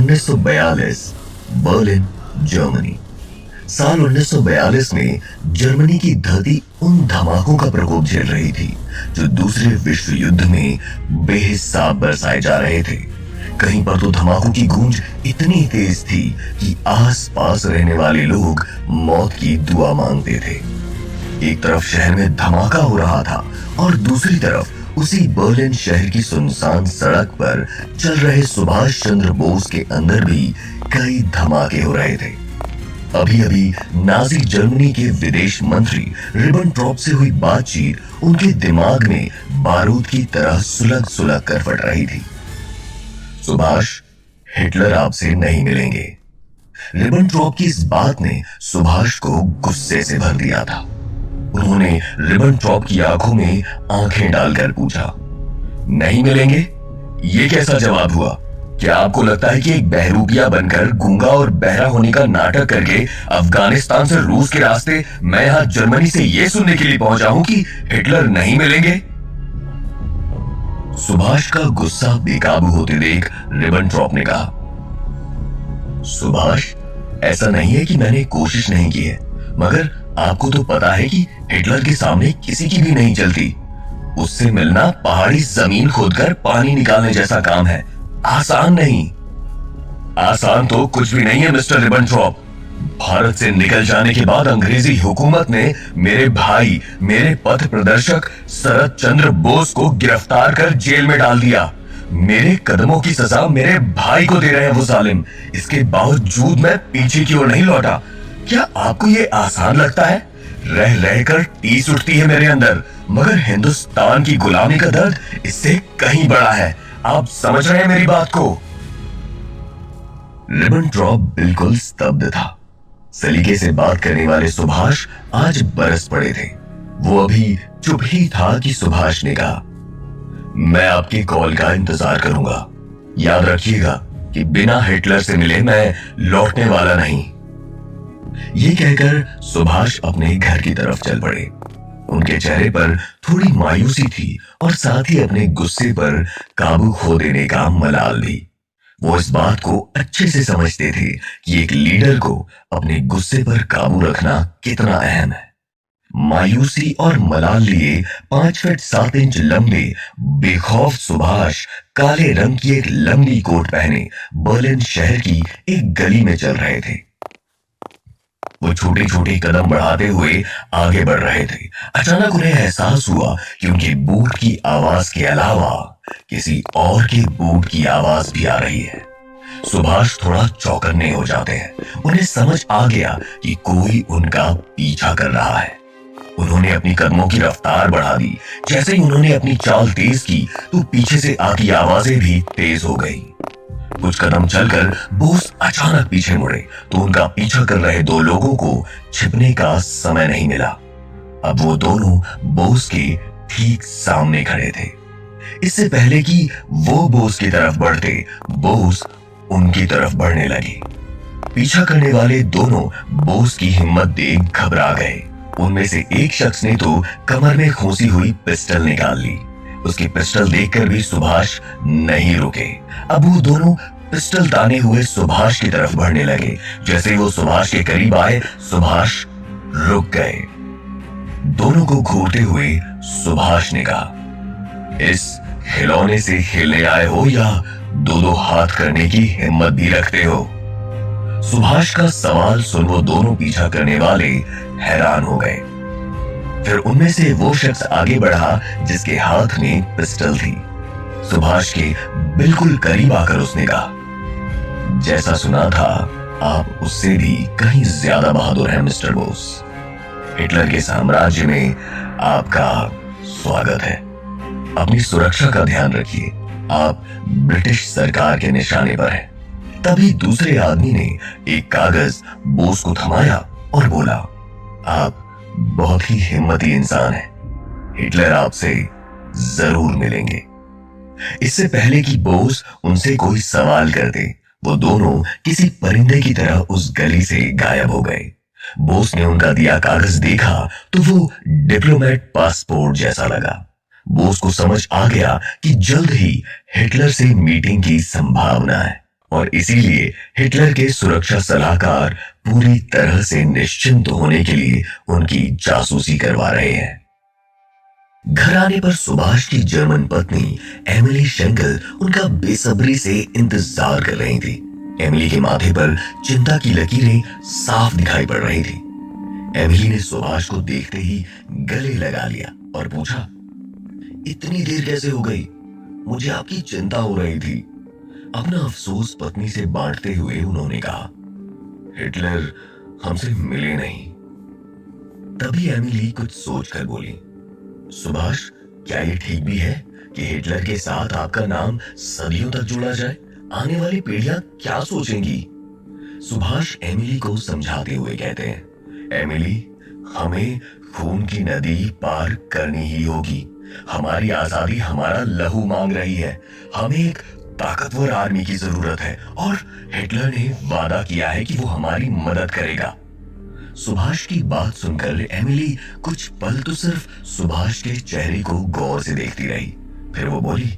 1942 Berlin, Germany. साल 1942 में Germany की धरती उन धमाकों का प्रकोप झेल रही थी जो दूसरे विश्व युद्ध में बेहिसाब बरसाए जा रहे थे। कहीं पर तो धमाकों की गूंज इतनी तेज थी कि आसपास रहने वाले लोग मौत की दुआ मांगते थे। एक तरफ शहर में धमाका हो रहा था और दूसरी तरफ उसी बर्लिन शहर की सुनसान सड़क पर चल रहे सुभाष चंद्र बोस के अंदर भी कई धमाके हो रहे थे। अभी अभी नाजी जर्मनी के विदेश मंत्री रिबेनट्रॉप से हुई बातचीत उनके दिमाग में बारूद की तरह सुलग सुलग कर फट रही थी। सुभाष, हिटलर आपसे नहीं मिलेंगे। रिबेनट्रॉप की इस बात ने सुभाष को गुस्से से भर दिया था। उन्होंने रिबेनट्रॉप की आंखों में आंखें डालकर पूछा, नहीं मिलेंगे? ये कैसा जवाब हुआ? क्या आपको लगता है कि एक बहरूपिया बनकर गूंगा और बहरा होने का नाटक करके अफगानिस्तान से रूस के रास्ते मैं यहां जर्मनी से यह सुनने के लिए पहुंचा हूं कि हिटलर नहीं मिलेंगे? सुभाष का गुस्सा बेकाबू होते देख रिबेनट्रॉप ने कहा, सुभाष, ऐसा नहीं है कि मैंने कोशिश नहीं की है, मगर आपको तो पता है कि हिटलर के सामने किसी की भी नहीं चलती। उससे मिलना पहाड़ी जमीन खोदकर पानी निकालने जैसा काम है, आसान नहीं। आसान तो कुछ भी नहीं है मिस्टर रिबेनट्रॉप। भारत से निकल जाने के बाद अंग्रेजी हुकूमत ने मेरे भाई, मेरे पथ प्रदर्शक शरद चंद्र बोस को गिरफ्तार कर जेल में डाल दिया। मेरे कदमों की सजा मेरे भाई को दे रहे हैं वो जालिम। इसके बावजूद मैं पीछे की ओर नहीं लौटा। क्या आपको ये आसान लगता है? रह रहकर टीस उठती है मेरे अंदर, मगर हिंदुस्तान की गुलामी का दर्द इससे कहीं बड़ा है। आप समझ रहे हैं मेरी बात को? रिबेनट्रॉप बिल्कुल स्तब्ध था। सलीके से बात करने वाले सुभाष आज बरस पड़े थे। वो अभी चुप ही था कि सुभाष ने कहा, मैं आपकी कॉल का इंतजार करूंगा। याद रखिएगा कि बिना हिटलर से मिले मैं लौटने वाला नहीं। ये कहकर सुभाष अपने घर की तरफ चल पड़े। उनके चेहरे पर थोड़ी मायूसी थी और साथ ही अपने गुस्से पर काबू खो देने का मलाल भी। वो इस बात को अच्छे से समझते थे कि एक लीडर को अपने गुस्से पर काबू रखना कितना अहम है। मायूसी और मलाल लिए 5 फीट 7 इंच लंबे बेखौफ सुभाष काले रंग की एक लंबी कोट पहने बर्लिन शहर की एक गली में चल रहे थे। वो छोटे छोटे कदम बढ़ाते हुए आगे बढ़ रहे थे। अचानक उन्हें एहसास हुआ कि उनके बूट की आवाज के अलावा किसी और के बूट की आवाज भी आ रही है। सुभाष थोड़ा चौकन्ने हो जाते हैं। उन्हें समझ आ गया कि कोई उनका पीछा कर रहा है। उन्होंने अपनी कदमों की रफ्तार बढ़ा दी। जैसे ही उन्होंने अपनी चाल तेज की तो पीछे से आती आवाजें भी तेज हो गई। कुछ कदम चलकर बोस अचानक पीछे मुड़े तो उनका पीछा कर रहे 2 लोगों को छिपने का समय नहीं मिला। अब वो दोनों बोस के ठीक सामने खड़े थे। इससे पहले कि वो बोस की तरफ बढ़ते, बोस उनकी तरफ बढ़ने लगे। पीछा करने वाले दोनों बोस की हिम्मत देख घबरा गए। उनमें से एक शख्स ने तो कमर में खोसी हुई पिस्टल निकाल ली। उसकी पिस्टल देखकर भी सुभाष नहीं रुके। अब वो दोनों पिस्टल ताने हुए सुभाष की तरफ बढ़ने लगे। जैसे ही वो सुभाष के करीब आए, सुभाष रुक गए। दोनों को घूरते हुए सुभाष ने कहा, इस खिलौने से खेलने आए हो या 2-2 हाथ करने की हिम्मत भी रखते हो? सुभाष का सवाल सुन वो दोनों पीछा करने वाले हैरान हो गए। फिर उनमें से वो शख्स आगे बढ़ा जिसके हाथ में पिस्टल थी। सुभाष के बिल्कुल करीब आकर उसने कहा, जैसा सुना था आप उससे भी कहीं ज्यादा बहादुर हैं मिस्टर बोस। हिटलर के साम्राज्य में आपका स्वागत है। अपनी सुरक्षा का ध्यान रखिए, आप ब्रिटिश सरकार के निशाने पर हैं। तभी दूसरे आदमी ने एक कागज बोस को थमाया और बोला, आप बहुत ही हिम्मती इंसान हैं। हिटलर आपसे जरूर मिलेंगे। इससे पहले कि बोस उनसे कोई सवाल करते, वो दोनों किसी परिंदे की तरह उस गली से गायब हो गए। बोस ने उनका दिया कागज देखा तो वो डिप्लोमेट पासपोर्ट जैसा लगा। बोस को समझ आ गया कि जल्द ही हिटलर से मीटिंग की संभावना है। और इसीलिए हिटलर के सुरक्षा सलाहकार पूरी तरह से निश्चिंत होने के लिए उनकी जासूसी करवा रहे हैं। घर आने पर सुभाष की जर्मन पत्नी एमिली शेंगल उनका बेसब्री से इंतजार कर रही थी। एमिली के माथे पर चिंता की लकीरें साफ दिखाई पड़ रही थी। एमिली ने सुभाष को देखते ही गले लगा लिया और पूछा, इतनी देर कैसे हो गई? मुझे आपकी चिंता हो रही थी। अपना अफसोस पत्नी से बांटते हुए उन्होंने कहा, हिटलर हमसे मिले नहीं। तभी एमिली कुछ सोचकर बोली, सुभाष, क्या ये ठीक भी है कि हिटलर के साथ आपका नाम सदियों तक जुड़ा जाए? आने वाली पीढ़ियां क्या सोचेंगी? सुभाष एमिली को समझाते हुए कहते हैं, एमिली, हमें खून की नदी पार करनी ही होगी। हमारी आजादी हमारा लहू मांग रही है। हमें एक ताकतवर आर्मी की जरूरत है और हिटलर ने वादा किया है कि वो हमारी मदद करेगा। सुभाष की बात सुनकर एमिली कुछ पल तो सिर्फ सुभाष के चेहरे को गौर से देखती रही। फिर वो बोली,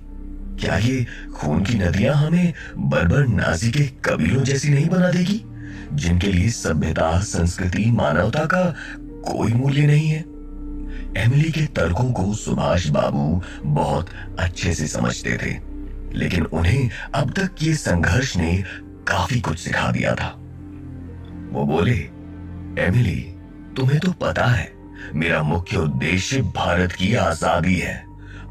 क्या ये खून की नदियां हमें बर्बर नाजी के कबीलों जैसी नहीं बना देगी, जिनके लिए सभ्यता, संस्कृति, मानवता का कोई मूल्य नहीं है? एमिली के तर्कों को सुभाष बाबू बहुत अच्छे से समझते थे, लेकिन उन्हें अब तक ये संघर्ष ने काफी कुछ सिखा दिया था। वो बोले, एमिली, तुम्हें तो पता है मेरा मुख्य उद्देश्य भारत की आजादी है।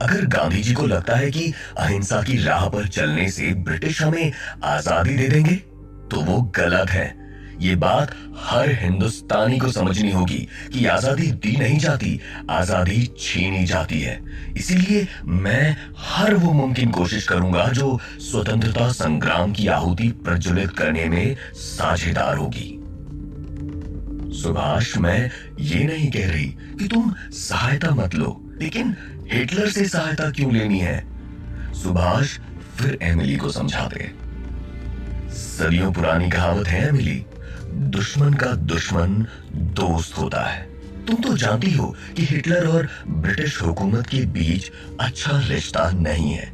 अगर गांधी जी को लगता है कि अहिंसा की राह पर चलने से ब्रिटिश हमें आजादी दे देंगे, तो वो गलत है। ये बात हर हिंदुस्तानी को समझनी होगी कि आजादी दी नहीं जाती, आजादी छीनी जाती है। इसीलिए मैं हर वो मुमकिन कोशिश करूंगा जो स्वतंत्रता संग्राम की आहुति प्रज्वलित करने में साझेदार होगी। सुभाष, मैं ये नहीं कह रही कि तुम सहायता मत लो, लेकिन हिटलर से सहायता क्यों लेनी है? सुभाष फिर एमिली को समझाते, सदियों पुरानी कहावत है एमिली, दुश्मन का दुश्मन दोस्त होता है। तुम तो जानती हो कि हिटलर और ब्रिटिश हुकूमत के बीच अच्छा रिश्ता नहीं है।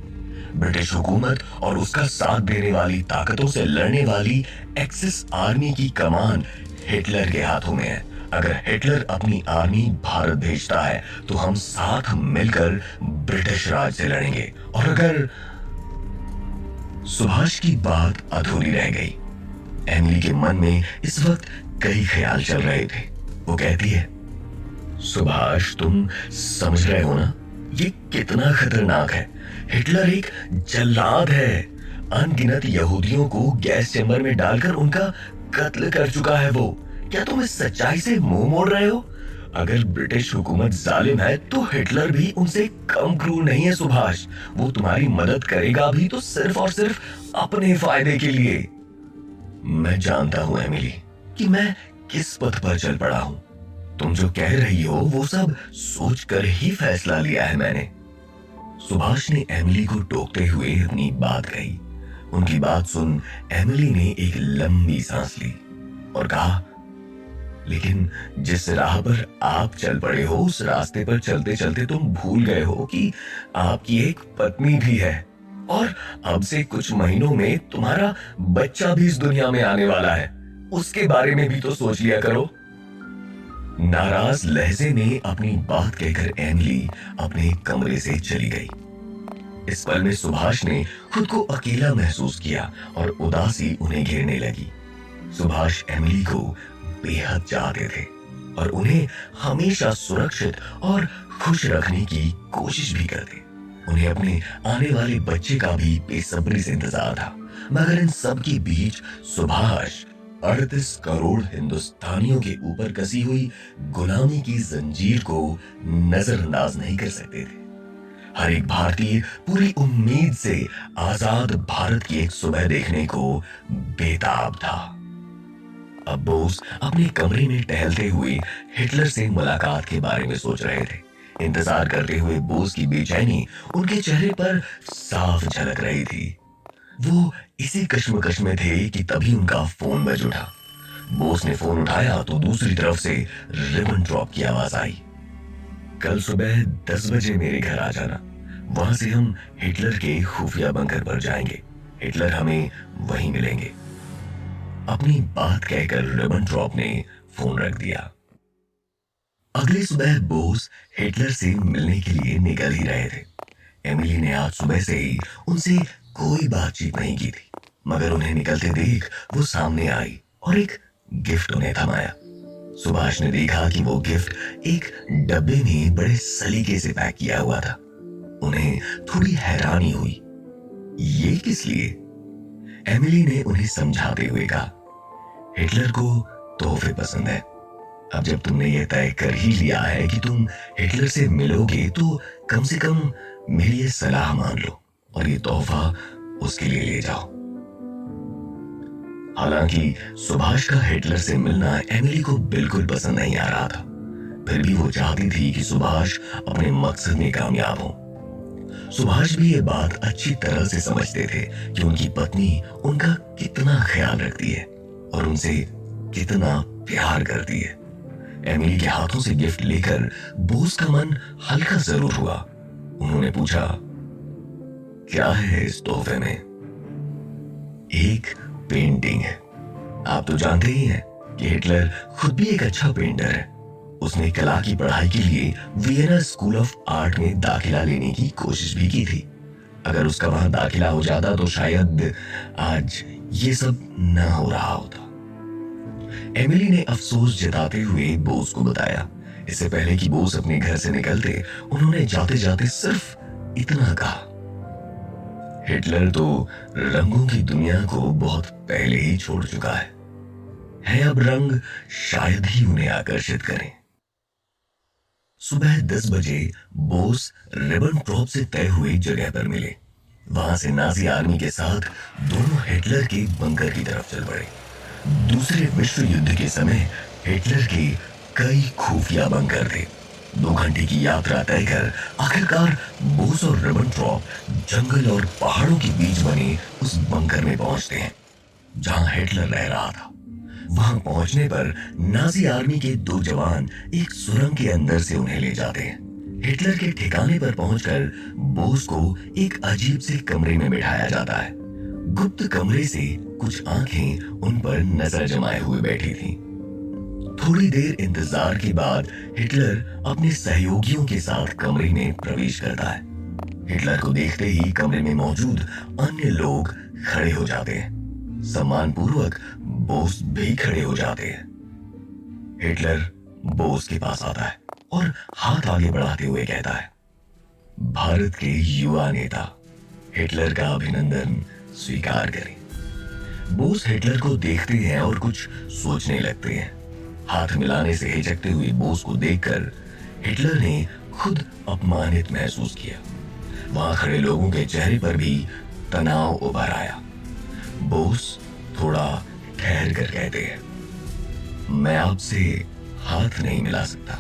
ब्रिटिश हुकूमत और उसका साथ देने वाली ताकतों से लड़ने वाली एक्सिस आर्मी की कमान हिटलर के हाथों में है। अगर हिटलर अपनी आर्मी भारत भेजता है तो हम साथ मिलकर ब्रिटिश राज से लड़ेंगे। और अगर सुभाष की बात अधूरी रह गई। एमिली के मन में इस वक्त कई ख्याल चल रहे थे। वो कहती है, सुभाष, तुम समझ रहे हो ना, ये कितना खतरनाक है। हिटलर एक जल्लाद है। अनगिनत यहूदियों को गैस चेंबर में डालकर उनका कत्ल कर चुका है वो। क्या तुम इस सच्चाई से मुंह मोड़ रहे हो? अगर ब्रिटिश हुकूमत जालिम है तो हिटलर भी उनसे कम क्रूर नहीं है सुभाष। वो तुम्हारी मदद करेगा भी तो सिर्फ और सिर्फ अपने फायदे के लिए। मैं जानता हूं एमिली कि मैं किस पथ पर चल पड़ा हूं। तुम जो कह रही हो वो सब सोचकर ही फैसला लिया है मैंने। सुभाष ने एमिली को टोकते हुए अपनी बात कही। उनकी बात सुन एमिली ने एक लंबी सांस ली और कहा, लेकिन जिस राह पर आप चल पड़े हो उस रास्ते पर चलते चलते तुम भूल गए हो कि आपकी एक पत्नी भी है और अब से कुछ महीनों में तुम्हारा बच्चा भी इस दुनिया में आने वाला है। उसके बारे में भी तो सोच लिया करो। नाराज लहजे में अपनी बात कहकर एमिली अपने कमरे से चली गई। इस पल में सुभाष ने खुद को अकेला महसूस किया और उदासी उन्हें घेरने लगी। सुभाष एमिली को बेहद चाहते थे और उन्हें हमेशा सुरक्षित और खुश रखने की कोशिश भी करते। उन्हें अपने आने वाले बच्चे का भी बेसब्री से इंतजार था, मगर इन सब के बीच सुभाष 38 करोड़ हिंदुस्तानियों के ऊपर कसी हुई गुलामी की जंजीर को नजरअंदाज नहीं कर सकते थे। हर एक भारतीय पूरी उम्मीद से आजाद भारत की एक सुबह देखने को बेताब था। अब बोस अपने कमरे में टहलते हुए हिटलर से मुलाकात के बारे में सोच रहे थे। इंतजार करते हुए बोस की बेचैनी उनके चेहरे पर साफ झलक रही थी। वो इसी कश्मकश में थे कि तभी उनका फोन बज उठा। बोस ने फोन उठाया तो दूसरी तरफ से रिबन ड्रॉप की आवाज आई। कल सुबह 10 बजे मेरे घर आ जाना। वहां से हम हिटलर के खुफिया बंकर पर जाएंगे। हिटलर हमें वहीं मिलेंगे। अपनी बात कहकर रिबेनट्रॉप ने फोन रख दिया। अगली सुबह बोस हिटलर से मिलने के लिए निकल ही रहे थे। एमिली ने आज सुबह से ही उनसे कोई बातचीत नहीं की थी, मगर उन्हें निकलते देख वो सामने आई और एक गिफ्ट उन्हें थमाया। सुभाष ने देखा कि वो गिफ्ट एक डब्बे में बड़े सलीके से पैक किया हुआ था। उन्हें थोड़ी हैरानी हुई, ये किस लिए? एमिली ने उन्हें समझाते हुए कहा, हिटलर को तोहफे पसंद है। अब जब तुमने ये तय कर ही लिया है कि तुम हिटलर से मिलोगे तो कम से कम मेरी ये सलाह मान लो और ये तोहफा उसके लिए ले जाओ। हालांकि सुभाष का हिटलर से मिलना एमिली को बिल्कुल पसंद नहीं आ रहा था, फिर भी वो चाहती थी कि सुभाष अपने मकसद में कामयाब हो। सुभाष भी ये बात अच्छी तरह से समझते थे कि उनकी पत्नी उनका कितना ख्याल रखती है और उनसे कितना प्यार करती है। एमिली के हाथों से गिफ्ट लेकर बोस का मन हल्का जरूर हुआ। उन्होंने पूछा, क्या है इस तोहफे में? एक पेंटिंग है। आप तो जानते ही हैं कि हिटलर खुद भी एक अच्छा पेंटर है। उसने कला की पढ़ाई के लिए वियना स्कूल ऑफ आर्ट में दाखिला लेने की कोशिश भी की थी। अगर उसका वहां दाखिला हो जाता तो शायद आज ये सब न हो रहा होता। एमिली ने अफसोस जताते हुए बोस को बताया। इससे पहले कि बोस अपने घर से निकलते, उन्होंने जाते जाते सिर्फ इतना कहा, हिटलर तो रंगों की दुनिया को बहुत पहले ही छोड़ चुका है अब रंग शायद ही उन्हें आकर्षित करें। सुबह 10 बजे बोस रिबेनट्रॉप से तय हुई जगह पर मिले। वहां से नाजी आर्मी के साथ दोनों हिटलर के बंकर की तरफ चल पड़े। दूसरे विश्व युद्ध के समय हिटलर के कई खुफिया बंकर थे। 2 घंटे की यात्रा तय कर आखिरकार बोस और रिबेनट्रॉप जंगल और पहाड़ों के बीच बने उस बंकर में पहुंचते हैं जहां हिटलर रह रहा था। वहां पहुंचने पर नाजी आर्मी के 2 जवान एक सुरंग के अंदर से उन्हें ले जाते हैं। हिटलर के ठिकाने पर पहुंचकर बोस को एक अजीब से कमरे में बिठाया जाता है। गुप्त कमरे से कुछ आंखें उन पर नजर जमाए हुए बैठी थीं। थोड़ी देर इंतजार के बाद हिटलर अपने सहयोगियों के साथ कमरे में प्रवेश करता है। हिटलर को देखते ही कमरे में मौजूद अन्य लोग खड़े हो जाते हैं। सम्मानपूर्वक बोस भी खड़े हो जाते हैं। हिटलर बोस के पास आता है और हाथ आगे बढ़ाते हुए कहता है, भारत के युवा नेता हिटलर का अभिनंदन स्वीकार करें। बोस हिटलर को देखते हैं और कुछ सोचने लगते हैं। हाथ मिलाने से हिचकते हुए बोस को देखकर हिटलर ने खुद अपमानित महसूस किया। वहां खड़े लोगों के चेहरे पर भी तनाव उभर आया। बोस थोड़ा ठहर कर कहते हैं, मैं आपसे हाथ नहीं मिला सकता।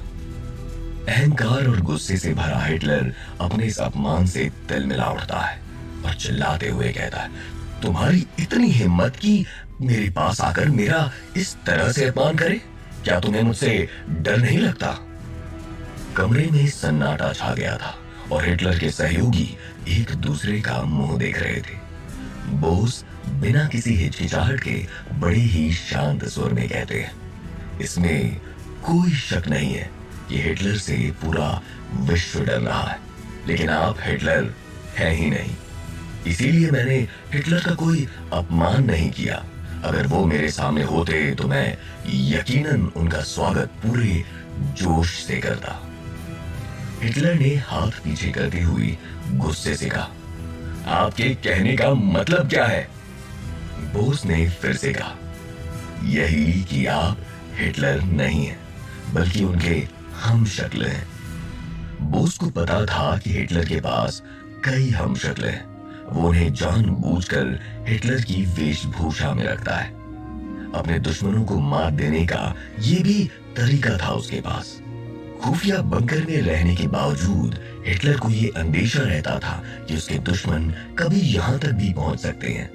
अहंकार और गुस्से से भरा हिटलर अपने इस अपमान से तिलमिला उठता है और चिल्लाते हुए कहता है, तुम्हारी इतनी हिम्मत कि मेरे पास आकर मेरा इस तरह से अपमान करे? क्या तुम्हें मुझसे डर नहीं लगता? कमरे में सन्नाटा छा गया था और हिटलर के सहयोगी एक दूसरे का मुंह देख रहे थे। बोस बिना किसी हिचकिचाहट के बड़े ही शांत स्वर में कहते हैं, इसमें कोई शक नहीं है कि हिटलर से पूरा विश्व डर रहा है, लेकिन आप हिटलर हैं ही नहीं। इसीलिए मैंने हिटलर का कोई अपमान नहीं किया। अगर वो मेरे सामने होते तो मैं यकीनन उनका स्वागत पूरे जोश से करता। हिटलर ने हाथ पीछे करते हुए गुस्से से कहा, आपके कहने का मतलब क्या है? बोस ने फिर से कहा, यही कि आप हिटलर नहीं हैं, बल्कि उनके हम शक्ल हैं। बोस को पता था कि हिटलर के पास कई हम शक्ल हैं। वो उन्हें जानबूझकर हिटलर की वेशभूषा में रखता है। अपने दुश्मनों को मात देने का ये भी तरीका था उसके पास। खुफिया बंकर में रहने के बावजूद हिटलर को ये अंदेशा रहता था कि उसके दुश्मन कभी यहां तक भी पहुंच सकते हैं।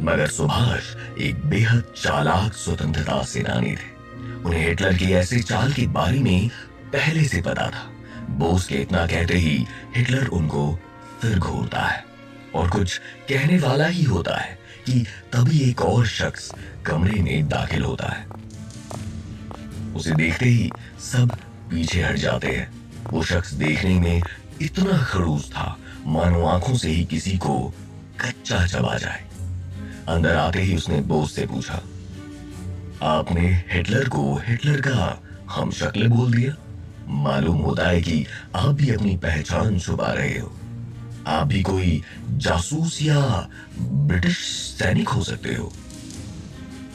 मगर सुभाष एक बेहद चालाक स्वतंत्रता सेनानी थे। उन्हें हिटलर की ऐसे चाल के बारे में पहले से पता था। बोस के इतना कहते ही हिटलर उनको फिर घूरता है और कुछ कहने वाला ही होता है कि तभी एक और शख्स कमरे में दाखिल होता है। उसे देखते ही सब पीछे हट जाते हैं। वो शख्स देखने में इतना खड़ूस था मानो आंखों से ही किसी को कच्चा चबा जाए। अंदर आते ही उसने बोस से पूछा, आपने हिटलर को हिटलर का हम शक्ल बोल दिया। मालूम होता है कि आप भी अपनी पहचान छुपा रहे हो। आप भी कोई जासूस या ब्रिटिश सैनिक हो सकते हो।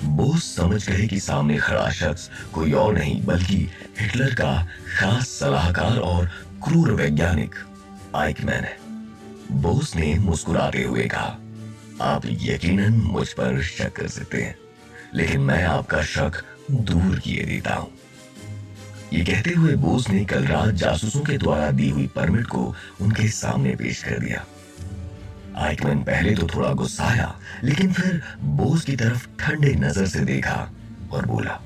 बोस समझ गए कि सामने खड़ा शख्स कोई और नहीं बल्कि हिटलर का खास सलाहकार और क्रूर वैज्ञानिक आइकमैन है। बोस ने मुस्कुराते हुए कहा, आप यकीनन मुझ पर शक कर सकते हैं, लेकिन मैं आपका शक दूर किए देता हूं। ये कहते हुए बोस ने कल रात जासूसों के द्वारा दी हुई परमिट को उनके सामने पेश कर दिया। आइकमैन पहले तो थोड़ा गुस्साया, लेकिन फिर बोस की तरफ ठंडे नजर से देखा और बोला,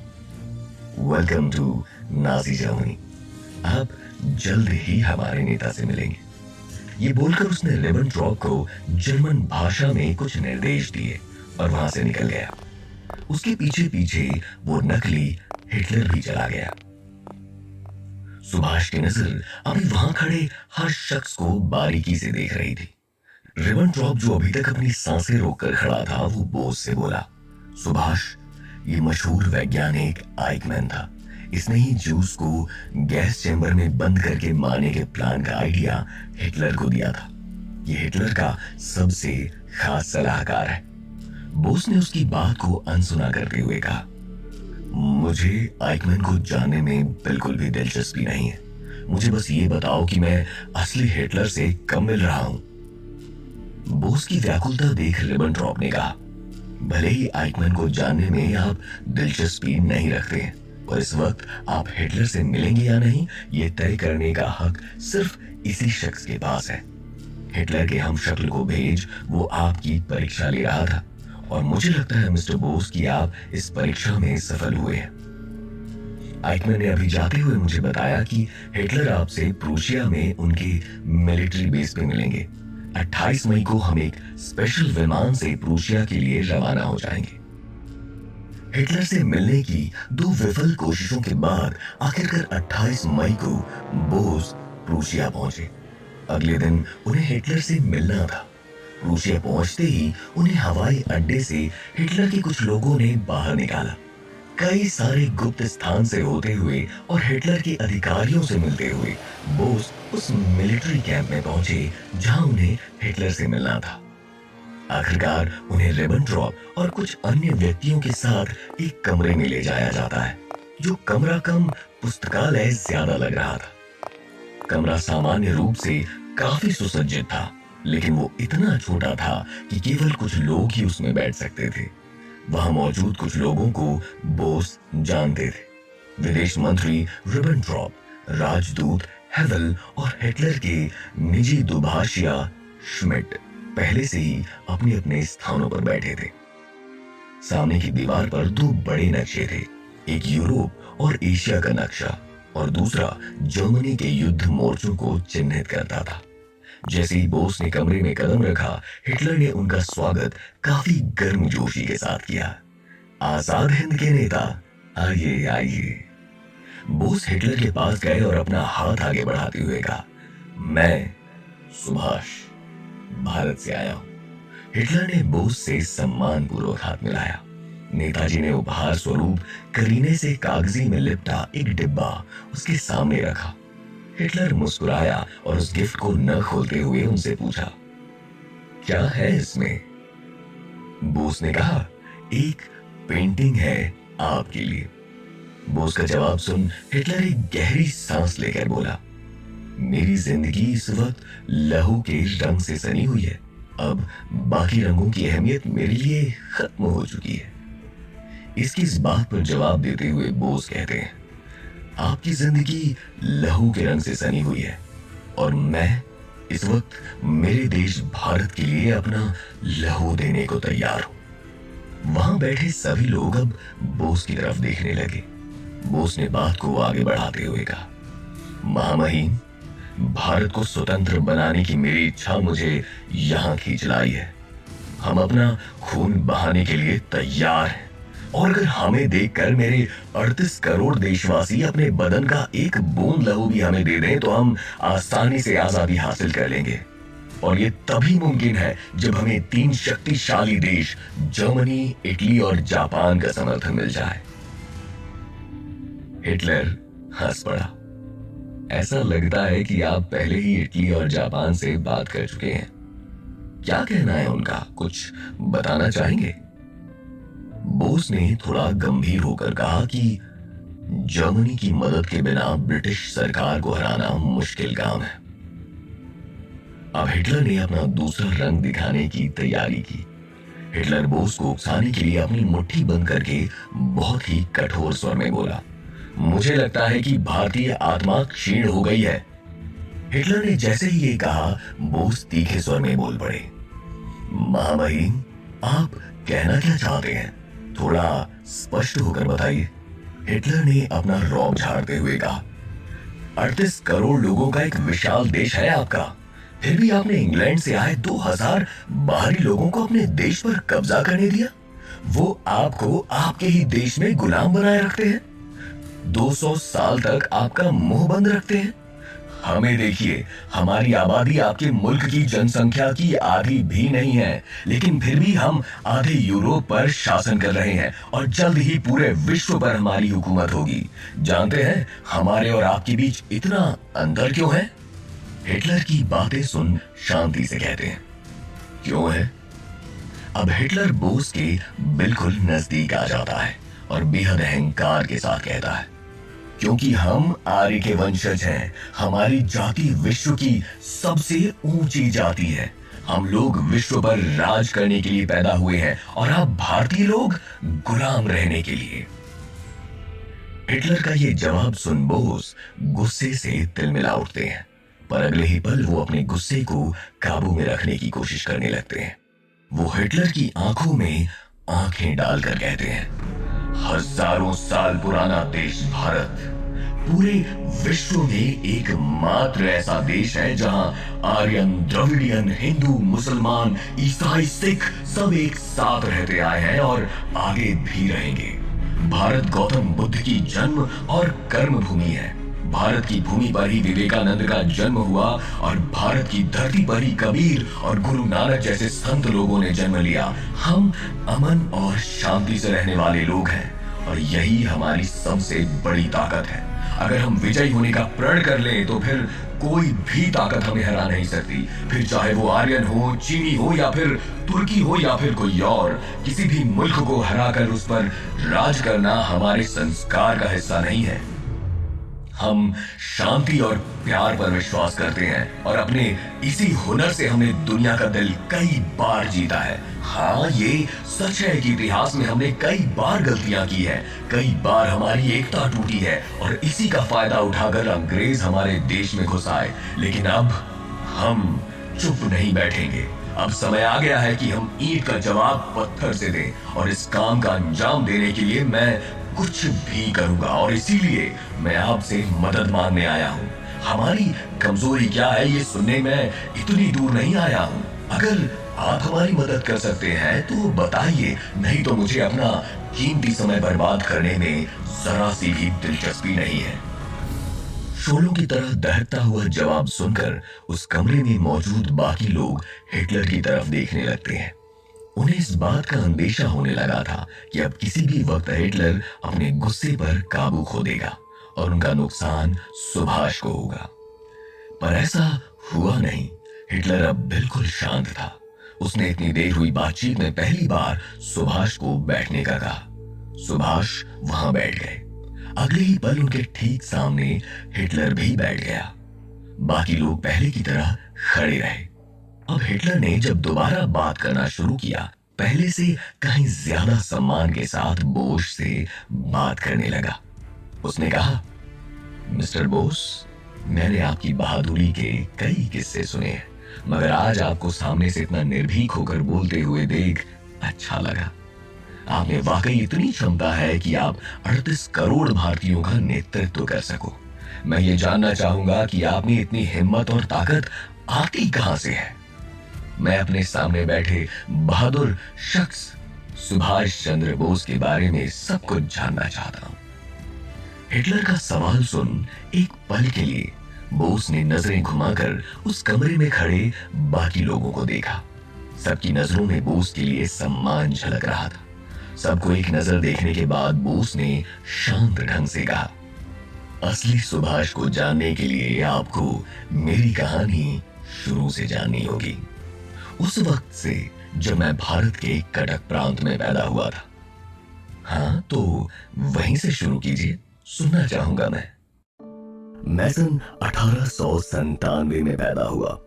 वेलकम टू नाजी जर्मनी। आप जल्द ही हमारे नेता से मिलेंगे। ये बोलकर उसने रिबेनट्रॉप को जर्मन भाषा में कुछ निर्देश दिए और वहां से निकल गया। उसके पीछे पीछे वो नकली हिटलर भी चला गया। सुभाष की नजर अभी वहां खड़े हर शख्स को बारीकी से देख रही थी। रिबेनट्रॉप जो अभी तक अपनी सांसें रोककर खड़ा था, वो बोस से बोला, सुभाष, ये मशहूर वैज्ञानिक आइकमैन था। इसने ही जूस को गैस चैम्बर में बंद करके मारने के प्लान का आइडिया हिटलर को दिया था। ये हिटलर का सबसे खास सलाहकार है। बोस ने उसकी बात को अनसुना करते हुए कहा, मुझे आइकमैन को जानने में बिल्कुल भी दिलचस्पी नहीं है। मुझे बस ये बताओ कि मैं असली हिटलर से कब मिल रहा हूं। बोस की व्याकुलता देख रिबेनट्रॉप ने कहा, भले ही आइकमैन को जानने में आप दिलचस्पी नहीं रखते हैं, और इस वक्त आप हिटलर से मिलेंगे या नहीं, ये तय करने का हक सिर्फ इसी शख्स के पास है। हिटलर के हम शक्ल को भेज वो आपकी परीक्षा ले रहा था, और मुझे लगता है मिस्टर बोस कि आप इस परीक्षा में सफल हुए हैं। आइकमैन ने अभी जाते हुए मुझे बताया कि हिटलर आपसे प्रूशिया में उनके मिलिट्री बेस पे मिलेंगे। 28 मई को हम एक स्पेशल विमान से प्रूशिया के लिए रवाना हो जाएंगे। हिटलर से मिलने की 2 विफल कोशिशों के बाद आखिरकार 28 मई को बोस प्रूशिया पहुंचे। अगले दिन उन्हें हिटलर से मिलना था। प्रूशिया पहुंचते ही उन्हें हवाई अड्डे से हिटलर के कुछ लोगों ने बाहर निकाला। कई सारे गुप्त स्थान से होते हुए और हिटलर के अधिकारियों से मिलते हुए बोस उस मिलिट्री कैंप में पहुंचे जहां उन्हें हिटलर से मिलना था। आखिरकार उन्हें रिबेनट्रॉप और कुछ अन्य व्यक्तियों के साथ एक कमरे में ले जाया जाता है, जो कमरा कम पुस्तकालय ज्यादा लग रहा था। कमरा सामान्य रूप से काफी सुसज्जित था, लेकिन वो इतना छोटा था कि केवल कुछ लोग ही उसमें बैठ सकते थे। वहां मौजूद कुछ लोगों को बोस जानते थे। विदेश मंत्री रिबेनट्रॉप, राजदूत हेवल और हिटलर के निजी दुभाषिया श्मिट पहले से ही अपने अपने स्थानों पर बैठे थे। सामने की दीवार पर 2 बड़े नक्शे थे, एक यूरोप और एशिया का नक्शा और दूसरा जर्मनी के युद्ध मोर्चों को चिन्हित करता था। जैसे ही बोस ने कमरे में कदम रखा, हिटलर ने उनका स्वागत काफी गर्मजोशी के साथ किया। आजाद हिंद के नेता, आइए आइए। बोस हिटलर के पास गए और अपना हाथ आगे बढ़ाते हुए कहा, मैं सुभाष भारत से आया हूं। हिटलर ने बोस से सम्मानपूर्वक हाथ मिलाया। नेताजी ने उपहार स्वरूप करीने से कागजी में लिपटा एक डिब्बा उसके सामने रखा। हिटलर मुस्कुराया और उस गिफ्ट को न खोलते हुए उनसे पूछा, क्या है इसमें? बोस ने कहा, एक पेंटिंग है आपके लिए। बोस का जवाब सुन हिटलर एक गहरी सांस लेकर बोला, मेरी जिंदगी इस वक्त लहू के रंग से सनी हुई है। अब बाकी रंगों की अहमियत मेरे लिए खत्म हो चुकी है। इसकी इस बात पर जवाब देते हुए बोस कहते हैं, आपकी जिंदगी लहू के रंग से सनी हुई है और मैं इस वक्त मेरे देश भारत के लिए अपना लहू देने को तैयार हूं। वहां बैठे सभी लोग अब बोस की तरफ देखने लगे। बोस ने बात को आगे बढ़ाते हुए कहा, महामहिम, भारत को स्वतंत्र बनाने की मेरी इच्छा मुझे यहां खींच लाई है। हम अपना खून बहाने के लिए तैयार हैं, और अगर हमें देखकर मेरे 38 करोड़ देशवासी अपने बदन का एक बूंद लहू भी हमें दे दें तो हम आसानी से आजादी हासिल कर लेंगे। और ये तभी मुमकिन है जब हमें 3 शक्तिशाली देश जर्मनी, इटली और जापान का समर्थन मिल जाए। हिटलर हंस पड़ा। ऐसा लगता है कि आप पहले ही इटली और जापान से बात कर चुके हैं। क्या कहना है उनका, कुछ बताना चाहेंगे? बोस ने थोड़ा गंभीर होकर कहा कि जर्मनी की मदद के बिना ब्रिटिश सरकार को हराना मुश्किल काम है। अब हिटलर ने अपना दूसरा रंग दिखाने की तैयारी की। हिटलर बोस को उकसाने के लिए अपनी मुट्ठी बंद करके बहुत ही कठोर स्वर में बोला, मुझे लगता है कि भारतीय आत्मा क्षीण हो गई है। हिटलर ने जैसे ही ये कहा, बोस तीखे स्वर में बोल पड़े, महामहिम, आप कहना क्या चाहते हैं? थोड़ा स्पष्ट होकर बताइए। हिटलर ने अपना रौब झाड़ते हुए कहा, 38 करोड़ लोगों का एक विशाल देश है आपका, फिर भी आपने इंग्लैंड से आए 2000 बाहरी लोगों को अपने देश पर कब्जा करने दिया। वो आपको आपके ही देश में गुलाम बनाए रखते हैं, 200 साल तक आपका मुंह बंद रखते हैं। हमें देखिए, हमारी आबादी आपके मुल्क की जनसंख्या की आधी भी नहीं है, लेकिन फिर भी हम आधे यूरोप पर शासन कर रहे हैं और जल्द ही पूरे विश्व पर हमारी हुकूमत होगी। जानते हैं हमारे और आपके बीच इतना अंतर क्यों है? हिटलर की बातें सुन शांति से कहते हैं, क्यों है? अब हिटलर बोस के बिल्कुल नजदीक आ जाता है और बेहद अहंकार के साथ कहता है, क्योंकि हम आर्य के वंशज हैं। हमारी जाति विश्व की सबसे ऊंची जाति है। हम लोग विश्व पर राज करने के लिए पैदा हुए हैं और आप भारतीय लोग गुलाम रहने के लिए। हिटलर का ये जवाब सुन बोस गुस्से से तिलमिला उठते हैं, पर अगले ही पल वो अपने गुस्से को काबू में रखने की कोशिश करने लगते हैं। वो हिटलर की आंखों में आंखें डालकर कहते हैं, हजारों साल पुराना देश भारत पूरे विश्व में एकमात्र ऐसा देश है जहां आर्यन, द्रविडियन, हिंदू, मुसलमान, ईसाई, सिख सब एक साथ रहते आए हैं और आगे भी रहेंगे। भारत गौतम बुद्ध की जन्म और कर्म भूमि है। भारत की भूमि पर ही विवेकानंद का जन्म हुआ और भारत की धरती पर ही कबीर और गुरु नानक जैसे संत लोगों ने जन्म लिया। हम अमन और शांति से रहने वाले लोग हैं और यही हमारी सबसे बड़ी ताकत है। अगर हम विजयी होने का प्रण कर लें तो फिर कोई भी ताकत हमें हरा नहीं सकती। फिर चाहे वो आर्यन हो, चीनी हो या फिर तुर्की हो या फिर कोई और, किसी भी मुल्क को हराकर उस पर राज करना हमारे संस्कार का हिस्सा नहीं है। हम शांति और प्यार पर विश्वास करते हैं और अपने इसी हुनर से हमने दुनिया का दिल कई बार जीता है। हाँ, ये सच है कि इतिहास में हमने कई बार गलतियां की है, कई बार हमारी एकता टूटी है और इसी का फायदा उठाकर अंग्रेज हमारे देश में घुस आए। लेकिन अब हम चुप नहीं बैठेंगे। अब समय आ गया है कि हम ईंट का जवाब पत्थर से दें और इस काम का अंजाम देने के लिए मैं कुछ भी करूंगा और इसीलिए मैं आपसे मदद मांगने आया हूं। हमारी कमजोरी क्या है ये सुनने में इतनी दूर नहीं आया हूं। अगर आप हमारी मदद कर सकते हैं तो बताइए, नहीं तो मुझे अपना कीमती समय बर्बाद करने में जरा सी भी दिलचस्पी नहीं है। शोलों की तरह दहकता हुआ जवाब सुनकर उस कमरे में मौजूद बाकी लोग हिटलर की तरफ देखने लगते हैं। उन्हें इस बात का अंदेशा होने लगा था कि अब किसी भी वक्त हिटलर अपने गुस्से पर काबू खो देगा और उनका नुकसान सुभाष को होगा। पर ऐसा हुआ नहीं। हिटलर अब बिल्कुल शांत था। उसने इतनी देर हुई बातचीत में पहली बार सुभाष को बैठने का कहा। सुभाष वहां बैठ गए। अगले ही पल उनके ठीक सामने हिटलर भी बैठ गया। बाकी लोग पहले की तरह खड़े रहे। अब हिटलर ने जब दोबारा बात करना शुरू किया, पहले से कहीं ज्यादा सम्मान के साथ बोस से बात करने लगा। उसने कहा, मिस्टर बोस, मैंने आपकी बहादुरी के कई किस्से सुने हैं, मगर आज आपको सामने से इतना निर्भीक होकर बोलते हुए देख अच्छा लगा। आप में वाकई इतनी क्षमता है कि आप 38 करोड़ भारतीयों का नेतृत्व कर सको। मैं ये जानना चाहूंगा कि आप में इतनी हिम्मत और ताकत आती कहां से है। मैं अपने सामने बैठे बहादुर शख्स सुभाष चंद्र बोस के बारे में सब कुछ जानना चाहता हूं। हिटलर का सवाल सुन एक पल के लिए बोस ने नजरें घुमाकर उस कमरे में खड़े बाकी लोगों को देखा। सबकी नजरों में बोस के लिए सम्मान झलक रहा था। सबको एक नजर देखने के बाद बोस ने शांत ढंग से कहा, असली सुभाष को जानने के लिए आपको मेरी कहानी शुरू से जाननी होगी। उस वक्त से जब मैं भारत के कटक प्रांत में पैदा हुआ था। हाँ, तो वहीं से शुरू कीजिए, सुनना चाहूंगा मैं सन 1897 में पैदा हुआ।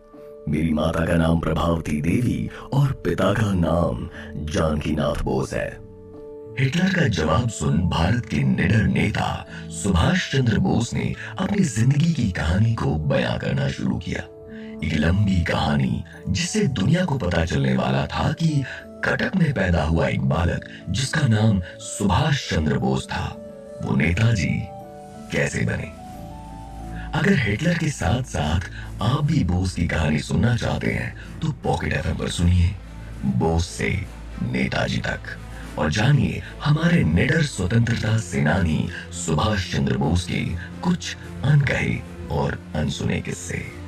मेरी माता का नाम प्रभावती देवी और पिता का नाम जानकीनाथ बोस है। हिटलर का जवाब सुन भारत के निडर नेता सुभाष चंद्र बोस ने अपनी जिंदगी की कहानी को बयां करना शुरू किया। एक लंबी कहानी जिससे दुनिया को पता चलने वाला था कि कटक में पैदा हुआ एक बालक जिसका नाम सुभाष चंद्र बोस था, वो नेताजी कैसे बने। अगर हिटलर के साथ साथ आप भी बोस की कहानी सुनना चाहते हैं तो पॉकेट एफएम पर सुनिए बोस से नेताजी तक और जानिए हमारे निडर स्वतंत्रता सेनानी सुभाष चंद्र बोस के कुछ अनकहे और अनसुने किस्से।